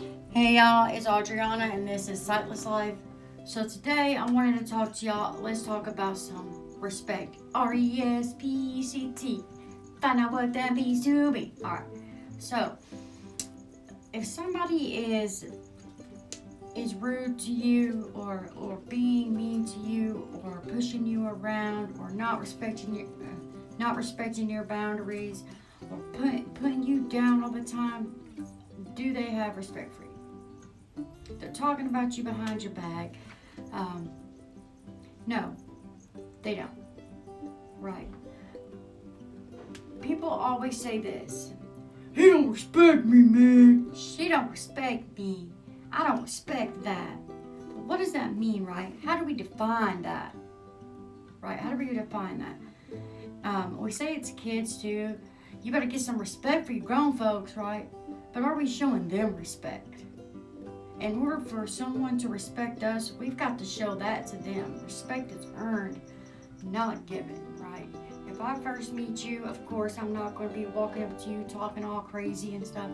Hey y'all, it's Adriana and this is Sightless Life. So today I wanted to talk to y'all. Let's talk about some respect. RESPECT. Find out what that means to me. Alright. So if somebody is rude to you or being mean to you or pushing you around or not respecting your boundaries or putting you down all the time, do they have respect for you? They're talking about you behind your back. Um, no, they don't. Right. People always say this. He don't respect me, man. She don't respect me. I don't respect that. But what does that mean, right? How do we define that? Right? How do we define that? We say it to kids too. You better get some respect for your grown folks, right? But are we showing them respect? In order for someone to respect us, we've got to show that to them. Respect is earned, not given, right? If I first meet you, of course, I'm not going to be walking up to you talking all crazy and stuff.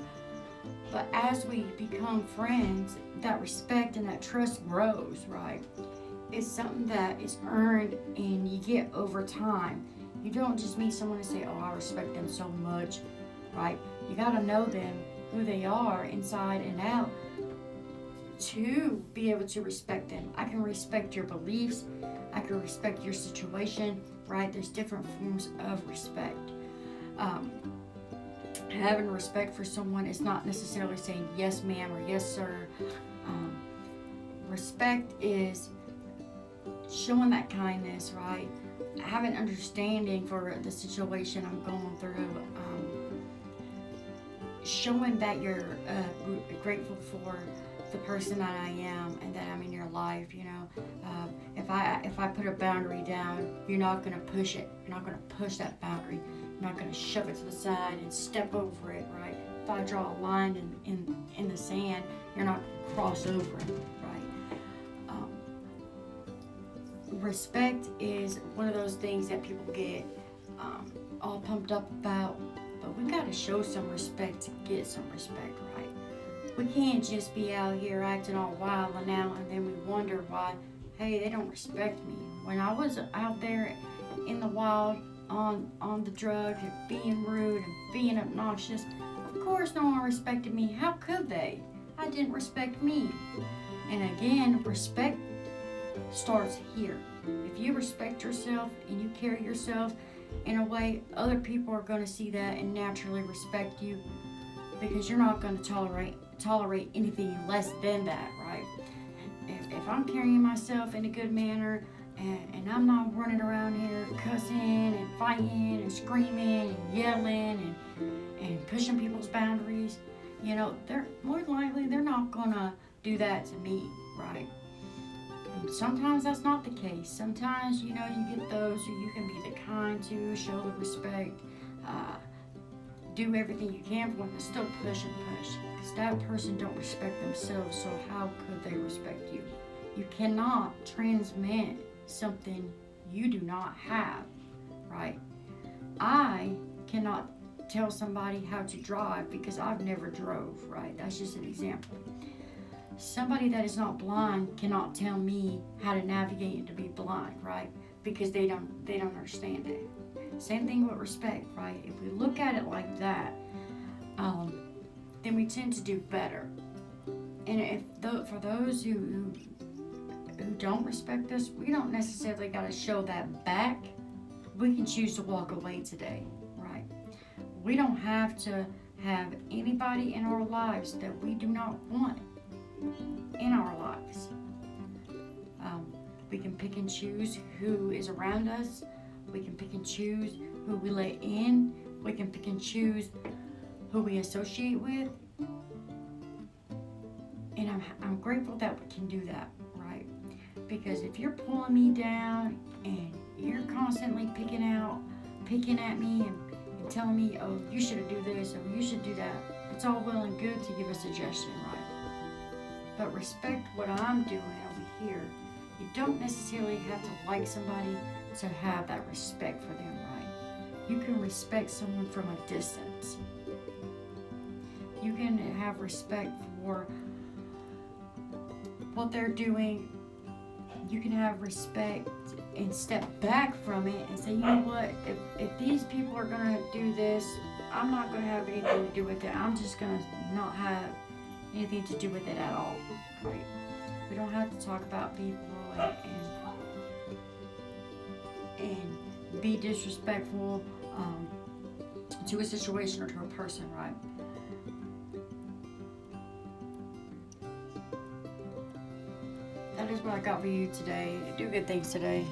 But as we become friends, that respect and that trust grows, right? It's something that is earned and you get over time. You don't just meet someone and say, oh, I respect them so much, right? You got to know them, who they are inside and out, to be able to respect them. I can respect your beliefs. I can respect your situation, right? There's different forms of respect. Um, Having respect for someone is not necessarily saying yes, ma'am, or yes, sir. Um, Respect is showing that kindness, right? Having understanding for the situation I'm going through. Showing that you're grateful for the person that I am and that I'm in your life. If I put a boundary down, you're not gonna push it. You're not gonna push that boundary. You're not gonna shove it to the side and step over it, right? If I draw a line in the sand, you're not gonna cross over it, right? Um, Respect is one of those things that people get all pumped up about, but we gotta show some respect to get some respect, right? We can't just be out here acting all wild and out and then we wonder why, hey, they don't respect me. When I was out there in the wild on the drugs and being rude and being obnoxious, of course no one respected me. How could they? I didn't respect me. And again, respect starts here. If you respect yourself and you carry yourself in a way, other people are going to see that and naturally respect you because you're not going to tolerate anything less than that, right? If I'm carrying myself in a good manner and I'm not running around here cussing and fighting and screaming and yelling and pushing people's boundaries, they're more than likely they're not gonna do that to me, right? And sometimes that's not the case. Sometimes, you get those who you can be the kind to, show the respect, do everything you can for them, but still push and push. Because that person don't respect themselves, so how could they respect you? You cannot transmit something you do not have, right? I cannot tell somebody how to drive because I've never drove, right? That's just an example. Somebody that is not blind cannot tell me how to navigate to be blind, right? Because they don't understand it. Same thing with respect, right? If we look at it like that, then we tend to do better. And for those who don't respect us, we don't necessarily got to show that back. We can choose to walk away today, right? We don't have to have anybody in our lives that we do not want in our lives. We can pick and choose who is around us. We can pick and choose who we let in. We can pick and choose who we associate with. And I'm grateful that we can do that, right? Because if you're pulling me down and you're constantly picking at me and telling me, oh, you should do this or you should do that, it's all well and good to give a suggestion, right? But respect what I'm doing over here. You don't necessarily have to like somebody to have that respect for them, right? You can respect someone from a distance. You can have respect for what they're doing. You can have respect and step back from it and say, you know what, if these people are gonna do this, I'm not gonna have anything to do with it. I'm just gonna not have anything to do with it at all. Right? We don't have to talk about people and be disrespectful to a situation or to a person, right? That is what I got for you today. Do good things today.